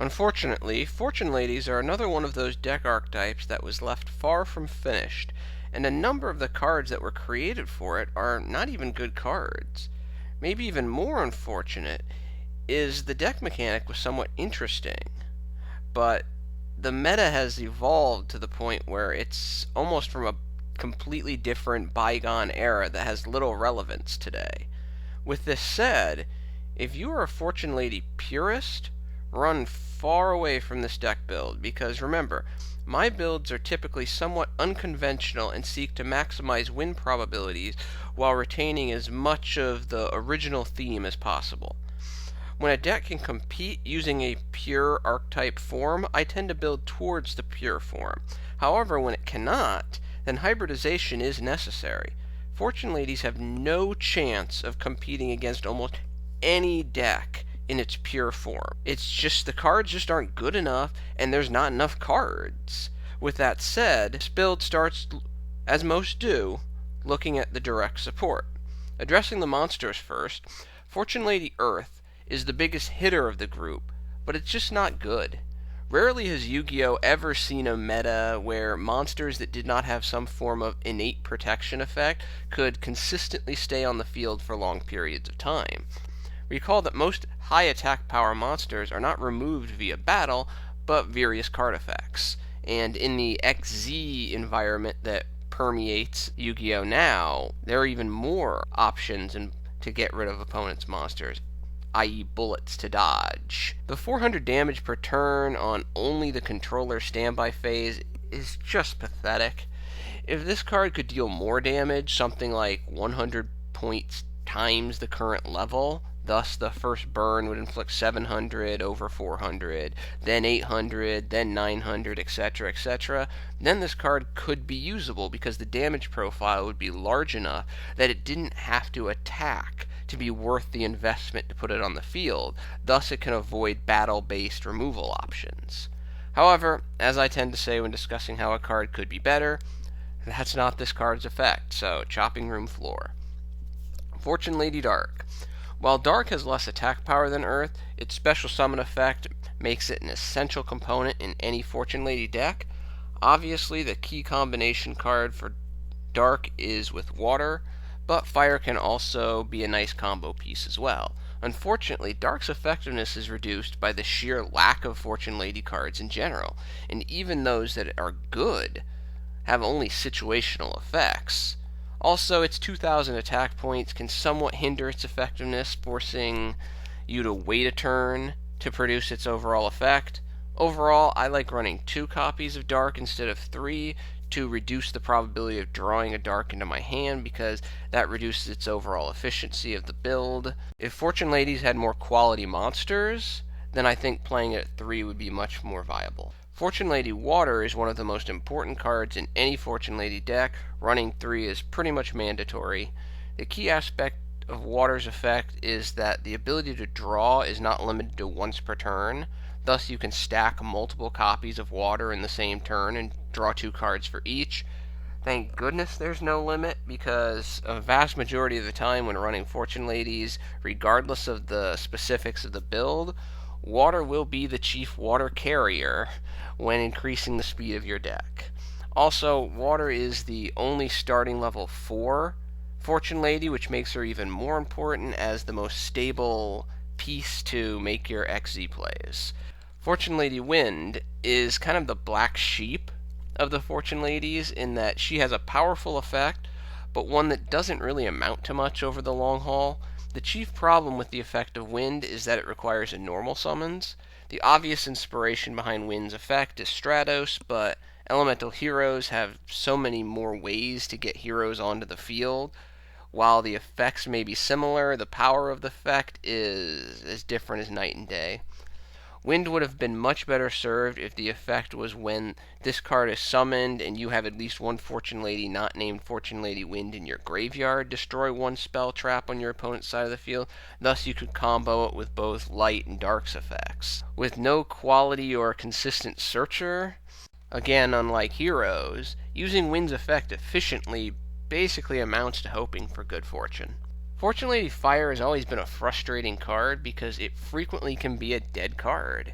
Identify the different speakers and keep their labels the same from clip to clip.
Speaker 1: Unfortunately, Fortune Ladies are another one of those deck archetypes that was left far from finished, and a number of the cards that were created for it are not even good cards. Maybe even more unfortunate is the deck mechanic was somewhat interesting, but the meta has evolved to the point where it's almost from a completely different bygone era that has little relevance today. With this said, if you are a Fortune Lady purist, run far away from this deck build, because remember, my builds are typically somewhat unconventional and seek to maximize win probabilities while retaining as much of the original theme as possible. When a deck can compete using a pure archetype form, I tend to build towards the pure form. However, when it cannot, then hybridization is necessary. Fortune Ladies have no chance of competing against almost any deck in its pure form. It's just the cards just aren't good enough, and there's not enough cards. With that said, this build starts, as most do, looking at the direct support. Addressing the monsters first, Fortune Lady Earth is the biggest hitter of the group, but it's just not good. Rarely has Yu-Gi-Oh! Ever seen a meta where monsters that did not have some form of innate protection effect could consistently stay on the field for long periods of time. Recall that most high attack power monsters are not removed via battle, but various card effects. And in the XZ environment that permeates Yu-Gi-Oh! Now, there are even more options to get rid of opponents' monsters, i.e. bullets to dodge. The 400 damage per turn on only the controller's standby phase is just pathetic. If this card could deal more damage, something like 100 points times the current level, thus the first burn would inflict 700 over 400, then 800, then 900, etc., etc., then this card could be usable because the damage profile would be large enough that it didn't have to attack to be worth the investment to put it on the field. Thus it can avoid battle-based removal options. However, as I tend to say when discussing how a card could be better, that's not this card's effect, so chopping room floor. Fortune Lady Dark. While Dark has less attack power than Earth, its special summon effect makes it an essential component in any Fortune Lady deck. Obviously, the key combination card for Dark is with Water, but Fire can also be a nice combo piece as well. Unfortunately, Dark's effectiveness is reduced by the sheer lack of Fortune Lady cards in general, and even those that are good have only situational effects. Also, its 2,000 attack points can somewhat hinder its effectiveness, forcing you to wait a turn to produce its overall effect. Overall, I like running 2 copies of Dark instead of 3 to reduce the probability of drawing a Dark into my hand, because that reduces its overall efficiency of the build. If Fortune Ladies had more quality monsters, then I think playing it at 3 would be much more viable. Fortune Lady Water is one of the most important cards in any Fortune Lady deck. Running 3 is pretty much mandatory. The key aspect of Water's effect is that the ability to draw is not limited to once per turn. Thus you can stack multiple copies of Water in the same turn and draw 2 cards for each. Thank goodness there's no limit, because a vast majority of the time when running Fortune Ladies, regardless of the specifics of the build, Water will be the chief water carrier when increasing the speed of your deck. Also, Water is the only starting level 4 Fortune Lady, which makes her even more important as the most stable piece to make your XZ plays. Fortune Lady Wind is kind of the black sheep of the Fortune Ladies in that she has a powerful effect, but one that doesn't really amount to much over the long haul. The chief problem with the effect of Wind is that it requires a normal summons. The obvious inspiration behind Wind's effect is Stratos, but elemental heroes have so many more ways to get heroes onto the field. While the effects may be similar, the power of the effect is as different as night and day. Wind would have been much better served if the effect was when this card is summoned and you have at least one Fortune Lady not named Fortune Lady Wind in your graveyard, destroy one spell trap on your opponent's side of the field. Thus you could combo it with both Light and Dark's effects. With no quality or consistent searcher, again unlike heroes, using Wind's effect efficiently basically amounts to hoping for good fortune. Fortune Lady Fire has always been a frustrating card because it frequently can be a dead card.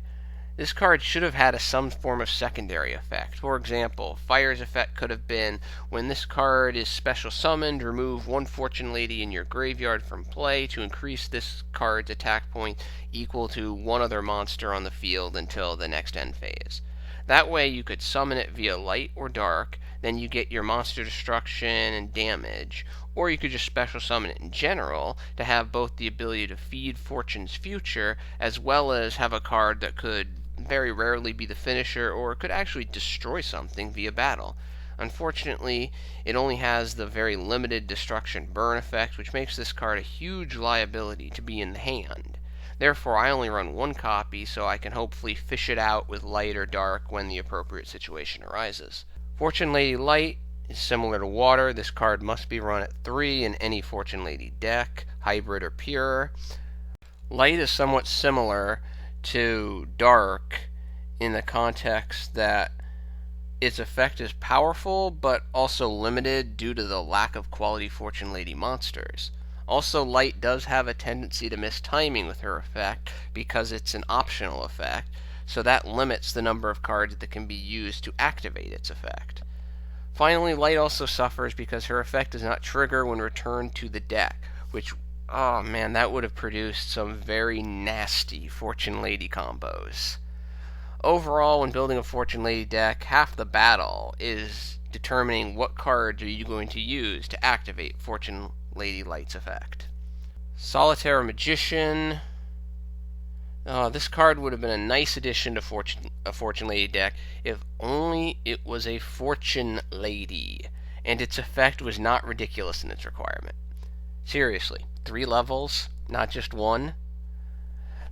Speaker 1: This card should have had some form of secondary effect. For example, Fire's effect could have been, when this card is special summoned, remove one Fortune Lady in your graveyard from play to increase this card's attack point equal to one other monster on the field until the next end phase. That way you could summon it via light or dark, then you get your monster destruction and damage, or you could just special summon it in general to have both the ability to feed Fortune's Future as well as have a card that could very rarely be the finisher or could actually destroy something via battle. Unfortunately, it only has the very limited destruction burn effect, which makes this card a huge liability to be in the hand. Therefore, I only run one copy so I can hopefully fish it out with light or dark when the appropriate situation arises. Fortune Lady Light is similar to water. This card must be run at 3 in any Fortune Lady deck, hybrid or pure. Light is somewhat similar to dark in the context that its effect is powerful but also limited due to the lack of quality Fortune Lady monsters. Also, light does have a tendency to miss timing with her effect because it's an optional effect, so that limits the number of cards that can be used to activate its effect. Finally, light also suffers because her effect does not trigger when returned to the deck, which, oh man, that would have produced some very nasty Fortune Lady combos. Overall, when building a Fortune Lady deck, half the battle is determining what cards are you going to use to activate Fortune Lady Light's effect. Solitaire Magician. This card would have been a nice addition to a Fortune Lady deck if only it was a Fortune Lady, and its effect was not ridiculous in its requirement. Seriously, 3 levels, not just 1?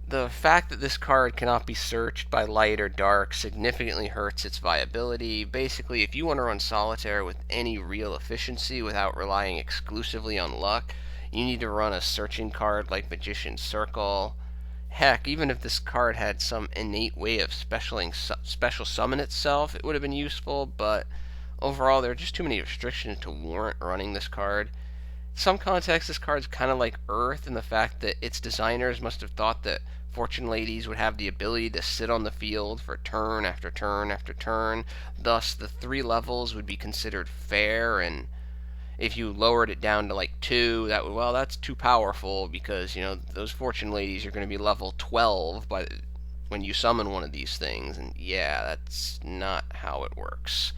Speaker 1: The fact that this card cannot be searched by light or dark significantly hurts its viability. Basically, if you want to run Solitaire with any real efficiency without relying exclusively on luck, you need to run a searching card like Magician's Circle. Heck, even if this card had some innate way of special summon itself, it would have been useful, but overall there are just too many restrictions to warrant running this card. In some context, this card is kind of like Earth in the fact that its designers must have thought that Fortune Ladies would have the ability to sit on the field for turn after turn after turn. Thus, the 3 levels would be considered fair, and if you lowered it down to like 2, that's too powerful because, those Fortune Ladies are going to be level 12 when you summon one of these things, and yeah, that's not how it works.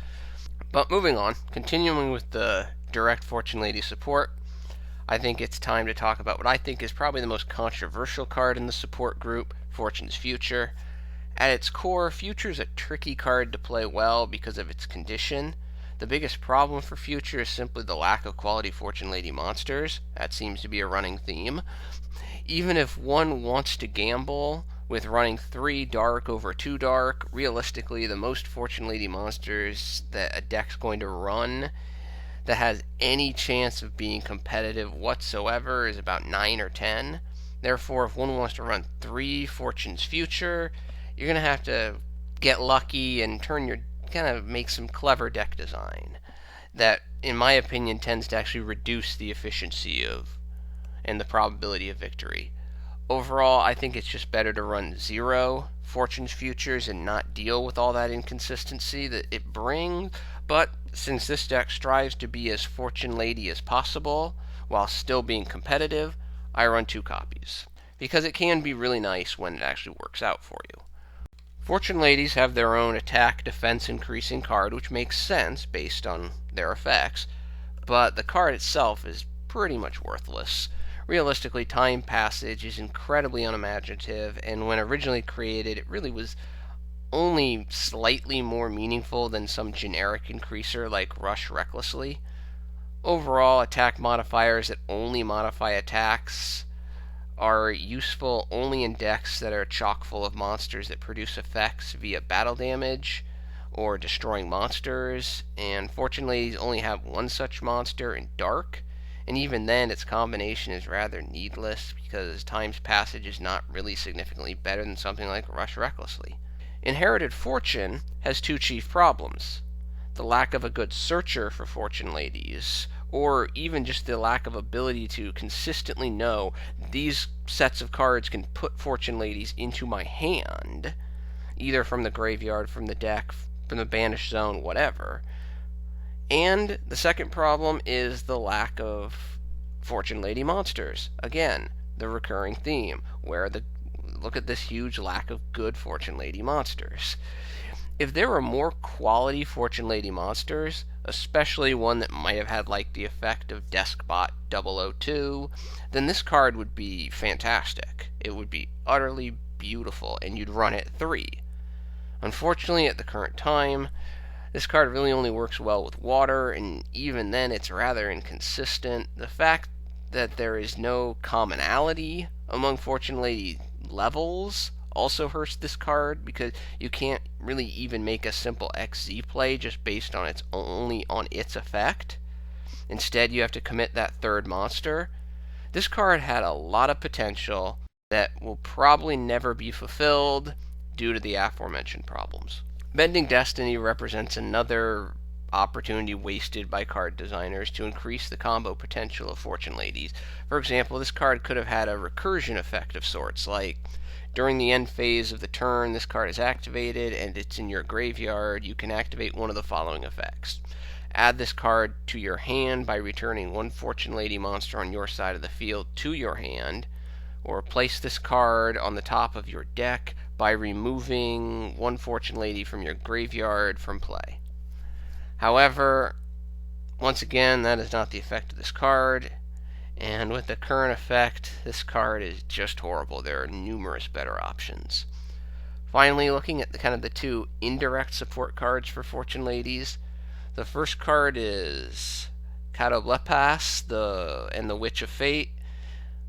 Speaker 1: But moving on, continuing with the direct Fortune Lady support, I think it's time to talk about what I think is probably the most controversial card in the support group, Fortune's Future. At its core, Future is a tricky card to play well because of its condition. The biggest problem for Future is simply the lack of quality Fortune Lady monsters. That seems to be a running theme. Even if one wants to gamble with running 3 dark over 2 dark, realistically, the most Fortune Lady monsters that a deck's going to run that has any chance of being competitive whatsoever is about 9 or 10. Therefore, if one wants to run 3 Fortune's Future, you're going to have to get lucky and make some clever deck design that, in my opinion, tends to actually reduce the efficiency and the probability of victory. Overall, I think it's just better to run 0 Fortune's Futures and not deal with all that inconsistency that it brings. But since this deck strives to be as Fortune Lady as possible while still being competitive, I run 2 copies, because it can be really nice when it actually works out for you. Fortune Ladies have their own attack defense increasing card, which makes sense based on their effects, but the card itself is pretty much worthless. Realistically, Time Passage is incredibly unimaginative, and when originally created, it really was only slightly more meaningful than some generic increaser like Rush Recklessly. Overall, attack modifiers that only modify attacks are useful only in decks that are chock full of monsters that produce effects via battle damage or destroying monsters, and Fortune Ladies only have 1 such monster in Dark, and even then its combination is rather needless because Time's Passage is not really significantly better than something like Rush Recklessly. Inherited Fortune has 2 chief problems: the lack of a good searcher for Fortune Ladies, or even just the lack of ability to consistently know these sets of cards can put Fortune Ladies into my hand. either from the graveyard, from the deck, from the banished zone, whatever. And the second problem is the lack of Fortune Lady monsters. Again, the recurring theme, where look at this huge lack of good Fortune Lady monsters. If there were more quality Fortune Lady monsters, especially one that might have had like the effect of Deskbot 002, then this card would be fantastic. It would be utterly beautiful, and you'd run it 3. Unfortunately, at the current time, this card really only works well with water, and even then it's rather inconsistent. The fact that there is no commonality among Fortune Lady levels also hurts this card, because you can't really even make a simple XZ play just based on only on its effect. Instead, you have to commit that third monster. This card had a lot of potential that will probably never be fulfilled due to the aforementioned problems. Bending Destiny represents another opportunity wasted by card designers to increase the combo potential of Fortune Ladies. For example, this card could have had a recursion effect of sorts, like during the end phase of the turn, this card is activated and it's in your graveyard. You can activate one of the following effects. Add this card to your hand by returning one Fortune Lady monster on your side of the field to your hand, or place this card on the top of your deck by removing one Fortune Lady from your graveyard from play. However, once again, that is not the effect of this card, and with the current effect, this card is just horrible. There are numerous better options. Finally, looking at the two indirect support cards for Fortune Ladies, the first card is Cadoblepas, and the Witch of Fate.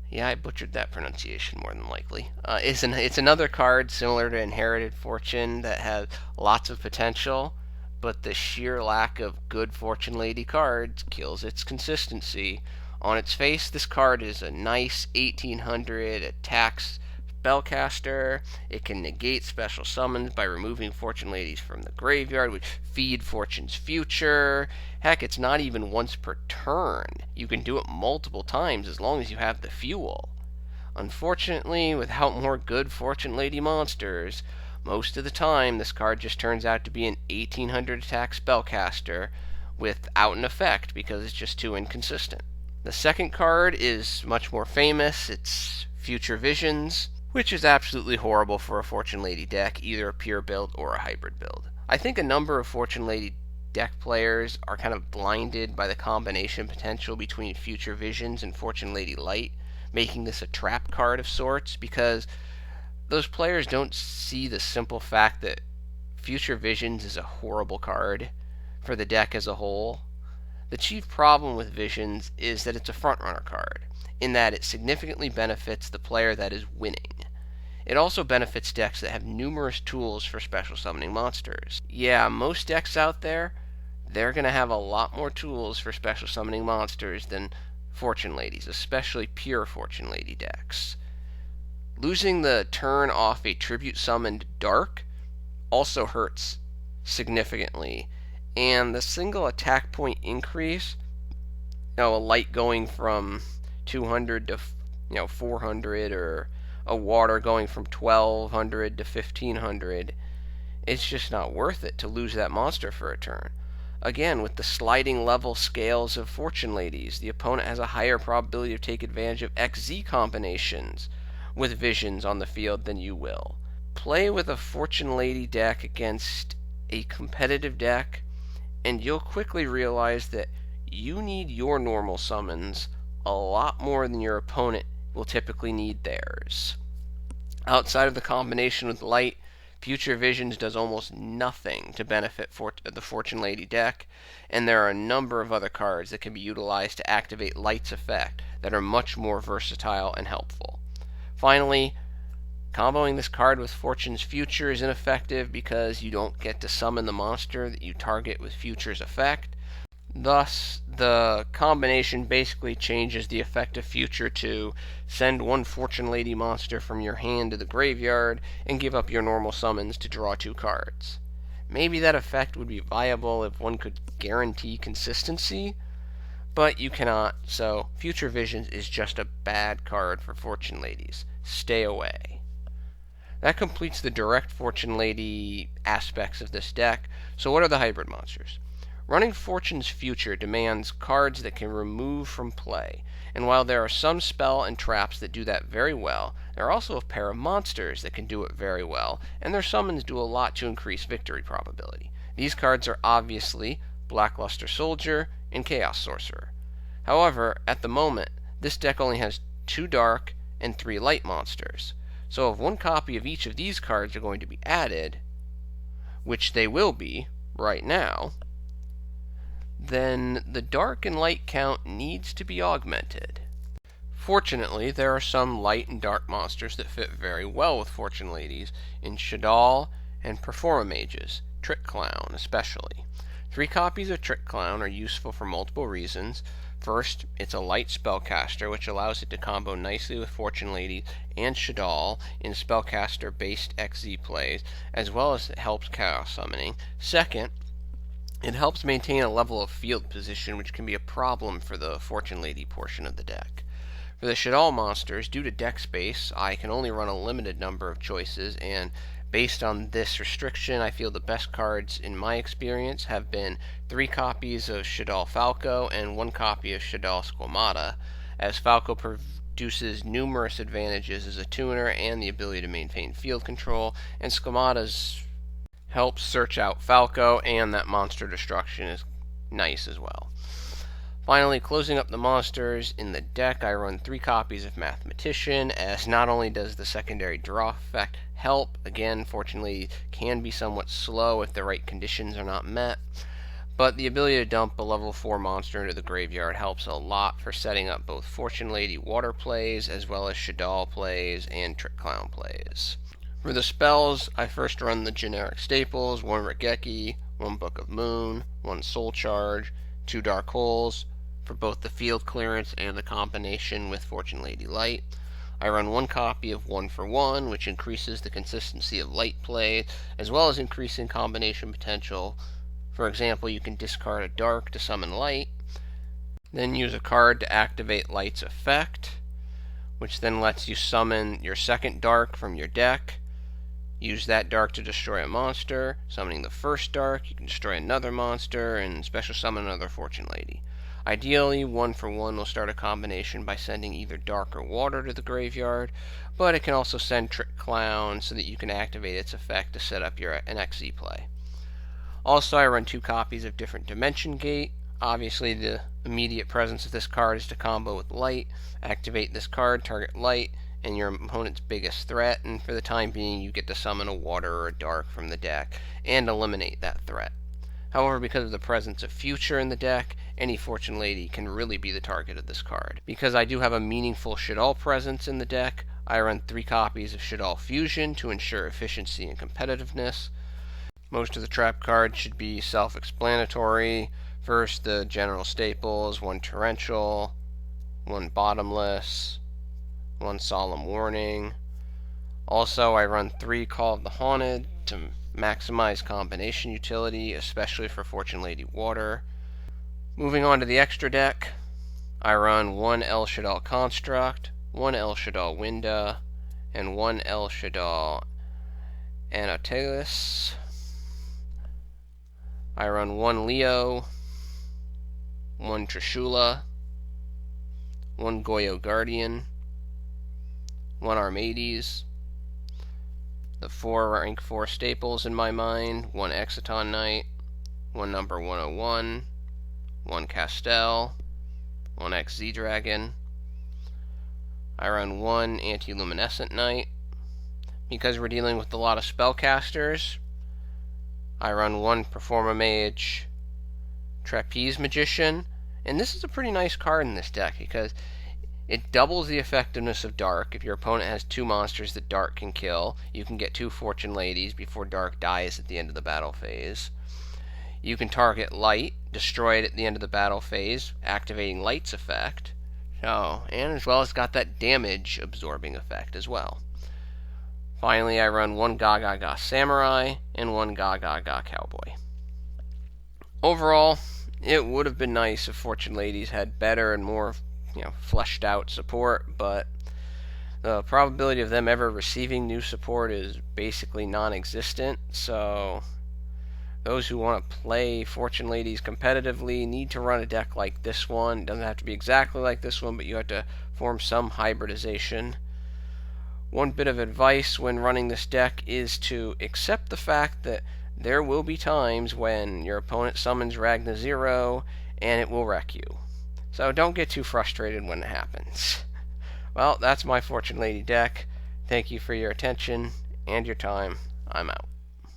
Speaker 1: Yeah, I butchered that pronunciation more than likely. It's another card similar to Inherited Fortune that has lots of potential, but the sheer lack of good Fortune Lady cards kills its consistency. On its face, this card is a nice 1800 attacks spellcaster. It can negate special summons by removing Fortune Ladies from the graveyard, which feed Fortune's Future. Heck, it's not even once per turn. You can do it multiple times as long as you have the fuel. Unfortunately, without more good Fortune Lady monsters, most of the time this card just turns out to be an 1800 attack spellcaster without an effect because it's just too inconsistent. The second card is much more famous. It's Future Visions, which is absolutely horrible for a Fortune Lady deck, either a pure build or a hybrid build. I think a number of Fortune Lady deck players are kind of blinded by the combination potential between Future Visions and Fortune Lady Light, making this a trap card of sorts, because those players don't see the simple fact that Future Visions is a horrible card for the deck as a whole. The chief problem with Visions is that it's a frontrunner card, in that it significantly benefits the player that is winning. It also benefits decks that have numerous tools for special summoning monsters. Yeah, most decks out there, they're going to have a lot more tools for special summoning monsters than Fortune Ladies, especially pure Fortune Lady decks. Losing the turn off a tribute summoned Dark also hurts significantly, and the single attack point increase, a light going from 200 to 400, or a water going from 1200 to 1500, it's just not worth it to lose that monster for a turn. Again, with the sliding level scales of Fortune Ladies, the opponent has a higher probability of taking advantage of XZ combinations with Visions on the field than you will. Play with a Fortune Lady deck against a competitive deck, and you'll quickly realize that you need your normal summons a lot more than your opponent will typically need theirs. Outside of the combination with Light, Future Visions does almost nothing to benefit the Fortune Lady deck, and there are a number of other cards that can be utilized to activate Light's effect that are much more versatile and helpful. Finally, comboing this card with Fortune's Future is ineffective because you don't get to summon the monster that you target with Future's effect. Thus, the combination basically changes the effect of Future to send one Fortune Lady monster from your hand to the graveyard and give up your normal summons to draw 2 cards. Maybe that effect would be viable if one could guarantee consistency, but you cannot, so Future Visions is just a bad card for Fortune Ladies. Stay away. That completes the direct Fortune Lady aspects of this deck. So what are the hybrid monsters? Running Fortune's Future demands cards that can remove from play, and while there are some spell and traps that do that very well, there are also a pair of monsters that can do it very well, and their summons do a lot to increase victory probability. These cards are obviously Blackluster Soldier and Chaos Sorcerer. However, at the moment, this deck only has 2 dark and 3 light monsters, so if one copy of each of these cards are going to be added, which they will be right now, then the dark and light count needs to be augmented. Fortunately, there are some light and dark monsters that fit very well with Fortune Ladies in Shaddoll and Performage Tricklown especially. 3 copies of Tricklown are useful for multiple reasons. First, it's a light spellcaster, which allows it to combo nicely with Fortune Lady and Shaddoll in spellcaster-based XZ plays, as well as it helps chaos summoning. Second, it helps maintain a level of field position, which can be a problem for the Fortune Lady portion of the deck. For the Shaddoll monsters, due to deck space, I can only run a limited number of choices, and based on this restriction, I feel the best cards in my experience have been 3 copies of Shaddoll Falco and 1 copy of Shaddoll Squamata, as Falco produces numerous advantages as a tuner and the ability to maintain field control, and Squamata's helps search out Falco, and that monster destruction is nice as well. Finally, closing up the monsters in the deck, I run 3 copies of Mathematician, as not only does the secondary draw effect help, again, fortunately, can be somewhat slow if the right conditions are not met, but the ability to dump a level 4 monster into the graveyard helps a lot for setting up both Fortune Lady water plays, as well as Shaddoll plays and Tricklown plays. For the spells, I first run the generic staples, 1 Raigeki, 1 Book of Moon, 1 Soul Charge, 2 Dark Holes, for both the field clearance and the combination with Fortune Lady Light. I run 1 copy of 1 for 1, which increases the consistency of light play, as well as increasing combination potential. For example, you can discard a dark to summon light, then use a card to activate light's effect, which then lets you summon your second dark from your deck. Use that dark to destroy a monster. Summoning the first dark, you can destroy another monster, and special summon another Fortune Lady. Ideally, 1 for 1 will start a combination by sending either dark or water to the graveyard, but it can also send Tricklown so that you can activate its effect to set up an XZ play. Also, I run 2 copies of Different Dimension Gate. Obviously, the immediate presence of this card is to combo with light. Activate this card, target light, and your opponent's biggest threat, and for the time being you get to summon a water or a dark from the deck and eliminate that threat. However, because of the presence of Future in the deck, any Fortune Lady can really be the target of this card. Because I do have a meaningful Shaddoll presence in the deck, I run 3 copies of Shaddoll Fusion to ensure efficiency and competitiveness. Most of the trap cards should be self-explanatory. First, the general staples, 1 Torrential, 1 Bottomless, 1 Solemn Warning. Also, I run 3 Call of the Haunted to maximize combination utility, especially for Fortune Lady Water. Moving on to the extra deck, I run 1 Shaddoll Construct, 1 Shaddoll Winda, and 1 Shaddoll Anoyatyllis. I run 1 Leo, 1 Trishula, 1 Goyo Guardian, 1 Armades, the 4 rank 4 staples in my mind, 1 Exciton Knight, 1 number 101, 1 Castell, 1 XZ Dragon. I run 1 Anti-Luminescent Knight. Because we're dealing with a lot of spellcasters, I run 1 Performage Trapeze Magician, and this is a pretty nice card in this deck because it doubles the effectiveness of Dark. If your opponent has 2 monsters that Dark can kill, you can get 2 Fortune Ladies before Dark dies at the end of the battle phase. You can target Light, destroy it at the end of the battle phase, activating Light's effect. And as well, it's got that damage absorbing effect as well. Finally, I run 1 Gaga Samurai and 1 Gaga Cowboy. Overall, it would have been nice if Fortune Ladies had better and more fleshed out support, but the probability of them ever receiving new support is basically non-existent, so those who want to play Fortune Ladies competitively need to run a deck like this one. It doesn't have to be exactly like this one, but you have to form some hybridization. One bit of advice when running this deck is to accept the fact that there will be times when your opponent summons Ragna Zero and it will wreck you. So don't get too frustrated when it happens. Well, that's my Fortune Lady deck. Thank you for your attention and your time. I'm out.